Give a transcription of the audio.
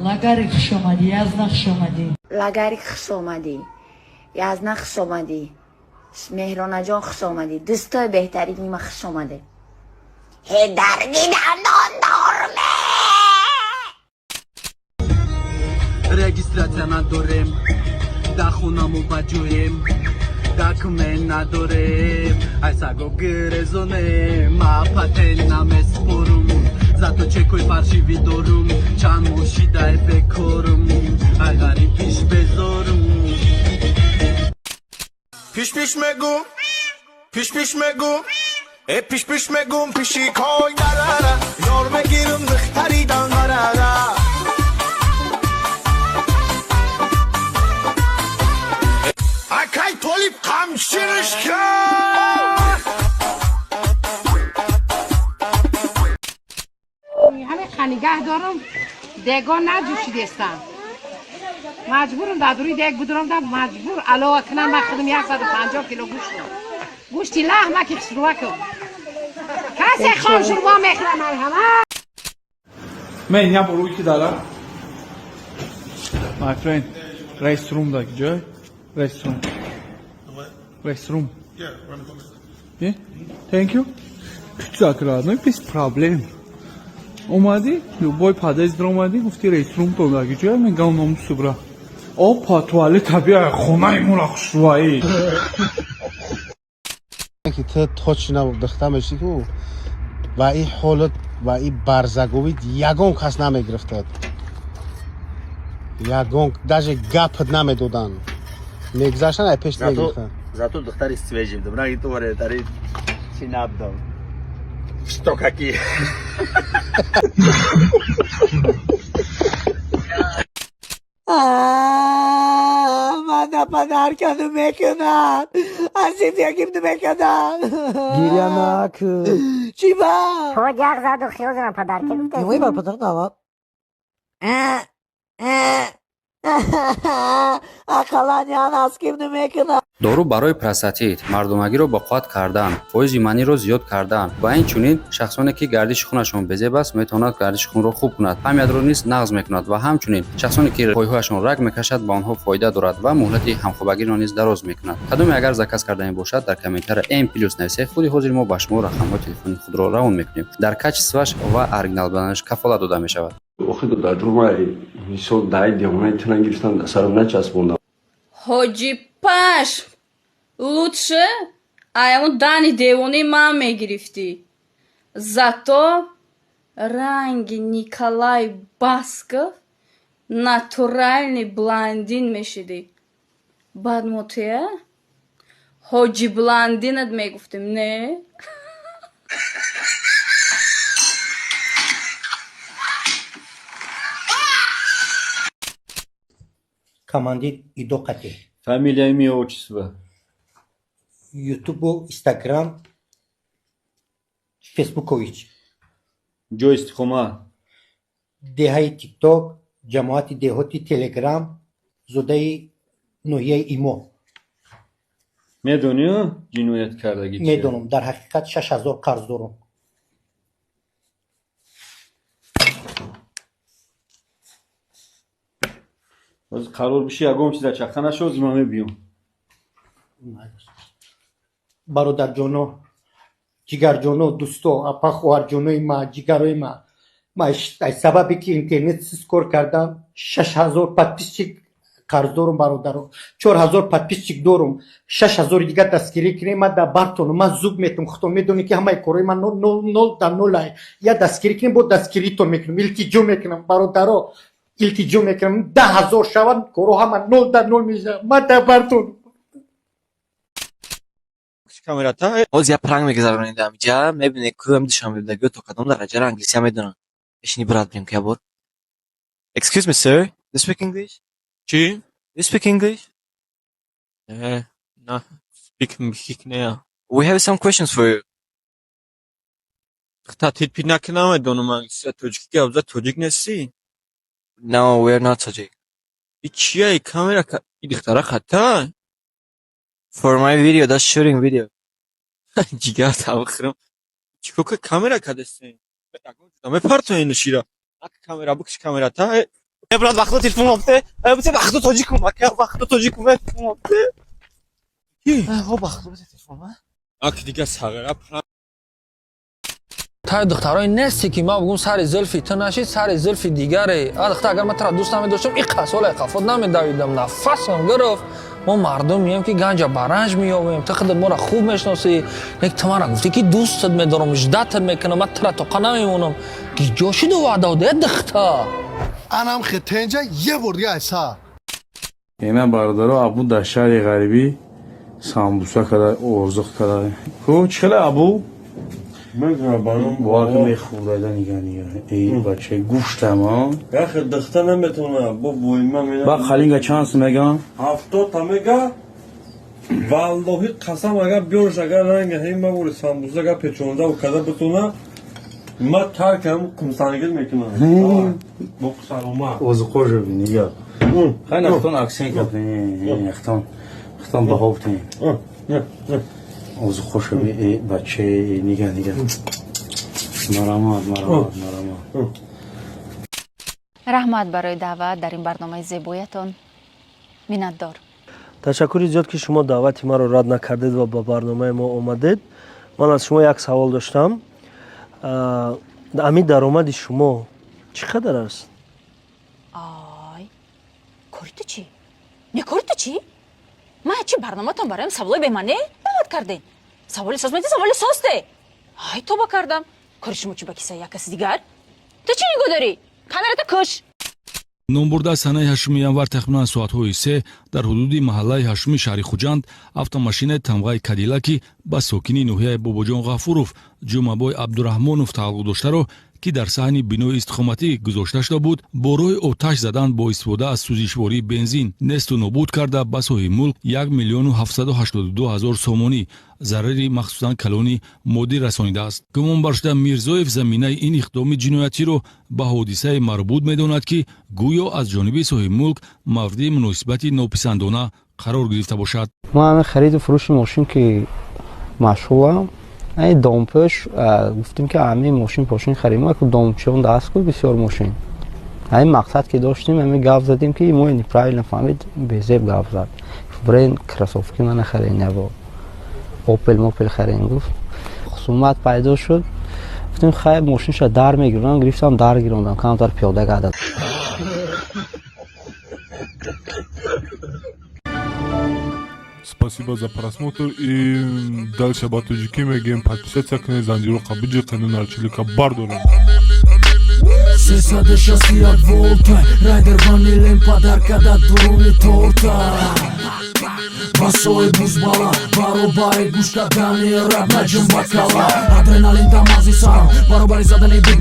лагарик خوش اومدی یزنا خوش اومدی лагарик хуш омадӣ язна хуш омадӣ меҳронаҷон хуш омадӣ дӯстои беҳтари нима хуш омадӣ ҳедаргидам нонорме регистрация надорем да хунаму баҷоем документ надорем ай саго гирезонем ма патент намеспорум зато чекои фаршиви дорум чанд мошидаи бекорум ай гариб пиш безорум پیش پیش مگو پیش پیش مگو پیش پیش مگم پیشی کای نراره یار بگیرم دختریدن قراره اکای تولیب قمشیرش کرد همه خانیگه دارم دیگاه نجوشیدستم مجبورم در دوری دیگ بدونم در مجبور علاوه کنم بخدم 150 کیلو گوشتی لحمه که شروع کن کسی خام شروع میکنه مرحبا من اینجا بروی که دارم my friend restroom da جای restroom yeah thank you закрадной без проблем اومدی любой подъезд اومدی گفتی restroom تو da جای من گام سوبرا опа туалет бия хонаимон ахшваи که تو توچ نبود دختمشی کو و این حالت و این برزگوید یگان کس نمیگرفتد یگان داشه گپ نمیدادن میگذاشتن ای پیش نمیگرفتن зато духтари свежим да браги товаре тари чи набдам что какие ماذا پدر کدو میکنن عزیز یکیم دو میکنن گیریا نکن چی با؟ تو جغ زد و خیال زنم پدر که گفته نمایی بر پدر نواب ақаланян аз ким намекунад дору барои простатит мардумагиро ба қувват кардан фоизи маниро зиёд кардан ва инчунин шахсоне ки гардиши хунашон безеб аст метавонад гардиши хунро хуб кунад ҳамиядро низ нағз мекунад ва ҳамчунин шахсоне ки пойҳояшон раг мекашад ба онҳо фоида дорад ва муҳлати ҳамхобагиро низ дароз мекунад кадоме агар заказ кардани бошад дар комментария m+ нависе худи ҳозир мо ба шумо рақамҳои телефони худро равон мекунем дар качестваш ва оригинал буданаш кафолат дода мешавад Хоҷи пашм лучше айму дани девони ман мегирифтӣ зато ранги Николай Басков натуральный блондин мешидӣ баъд мо туя ҳоҷи блондинат мегуфтем не командир Идо Қати фамилия имя отчество ютубу инстаграм фейсбукович ҷои истиқомат деҳаи тикток ҷамоати деҳоти телеграм зодаи ноҳияи имо медонӣ ҷиноят кардагӣ медонам дар ҳақиқат 6000 қарз дорам қарор биши ягон чиза чақа нашод ма мебиём бародарҷоно ҷигарҷоно дӯсто апа хоҳарҷонои ма ҷигарои ма сабабе ки интернетсиз кор кардам 6000 подписчик қарз дорам бародаро 4000 подписчик дорам 6000 дига дастгирӣ кунем ман дар бартонам ман зуб метавонам худтон медонед ки ҳамаи корои ман 0 дар 0 я дастгирӣ кунем бо дастгиритон мекунам илтиҷо мекунам бародаро илтиҷо мекунам 10000 шавад коро ҳама 0 дар 0 мешавад ман дар бартонам камерата ҳозир я пранк мегузаронидам ҷа мебинед кӯдам душам мебдагиё то кадом дараҷаро англисия медонам бешини брат бирем ки ябор excuse me sir do you speak english чи do you speak english no speak мехикнея we have some questions for you та типи накунам медонам англисия тоҷики гавза тоҷик нести no we are not tajik чия и камера и духтара хата for my video that's shooting video ҷигар тавхирам чикока камера кадестен мепартоин шира ак камера букш камерата брат, вақто телефон опте. Бите вақто тоҷик ма, ка вақто тоҷик ма телефон опте. Ки? Ва вақто бите телефон ма. Ак дига сагара. تا دخترای نستی که ما بگم سر زلفی تو نشید سر زلفی دیگره دختر اگر من تو را دوست نمی‌داشتم این قصال قفات نمی‌دویدم نفسم گرفت ما مردم میام که گنج برنج میابیم تو خودت ما را خوب میشناسی یک تو من را گفتی که دوستت میدارم اجدتت میکنم من تو را توقع نمیمونم که جاشید و وعده ده دختر انم خطنجا یه بردی ایسا اینا برادرها ابو در شهر غریبی سامبوسا کدای ارزق کدای کو چله ابو واقعا میخوردن نگاه ای بچه گوشتم ها یخ دختر نمیتونه با بویما میدم با خلینگا چانس میگم 70 تا میگه والله قسم اگر بیارش اگر رنگ هیما بوری سامبوسا اگر پیچونده و کده بتونه ما ترکم کمسانگیر میکنم با سلامه اوز خوش رو بینی یا خیلی اختان اکسین کردن اختان به هفتین اوز خوش رو بینی بچه نگه مرامات رحمت برای دعوت در این برنامه زیبایتان منتدار. تشکر زیاد که شما دعوت ما رو رد نکردید و با برنامه ما اومدید. من از شما یک سوال داشتم. امید درآمد شما چقدر است؟ آی کاری تو چی؟ میکاری تو چی؟ من چی برنامه تان برایم سوال به منه؟ دعوت کردین. سوالی ساز میدی سوالی سازده. آی تو با کردم. کاری شما چی با کسی یک کسی دیگر؟ تو چی نگو داری؟ کامرات کش. номбурда санаи 8 январ тахминан соатҳои 3 дар ҳудуди маҳаллаи 8 шаҳри хуҷанд автомашинаи тамғаи кадиллаки ба сокини ноҳияи бобоҷон ғафуров ҷумъабой абдураҳмонов тааллуқ доштаро ки дар саҳни бинои истихоматӣ гузошта шуда буд бо роҳи оташ задан бо истифода аз сӯзишвории бензин несту нобуд карда ба соҳиби мулк 1 миллиону 782 ҳазор сомонӣ зарари махсусан калони моддӣ расонидааст. гумонбар шуда мирзоев заминаи ин иқдоми ҷиноятиро ба ҳодисае марбут медонад ки гӯё аз ҷониби соҳиби мулк мавриди муносибати нописандона қарор гирифта бошад. ما همه خرید و فروش ماشین که مشغولم. این دامپش گفتیم که همه ماشین پاشین خریدیم که دامپشون دست کرد بسیار ماشین. همین مقصد که داشتیم همین گاف زدیم که ما این پرایل نفهمید بزیب گاف زد. برین کراسوفکی من نخرین یا اوپل خرین گفت. خصومت پیدا شد. گفتیم خیر ماشینش در میگیرن گرفتم در گیروندم کمتر پیاده گردد. Спасибо за просмотр и дальше батуджики мегем подписаться к Занзиру Кабиджи канал Чилика Бардора. 360 volta Райдер ванилен подарка да дуруни торта Басои бузбала баробари гушта дани рап наҷм бакала Адреналин тамази сарам баробари задани бит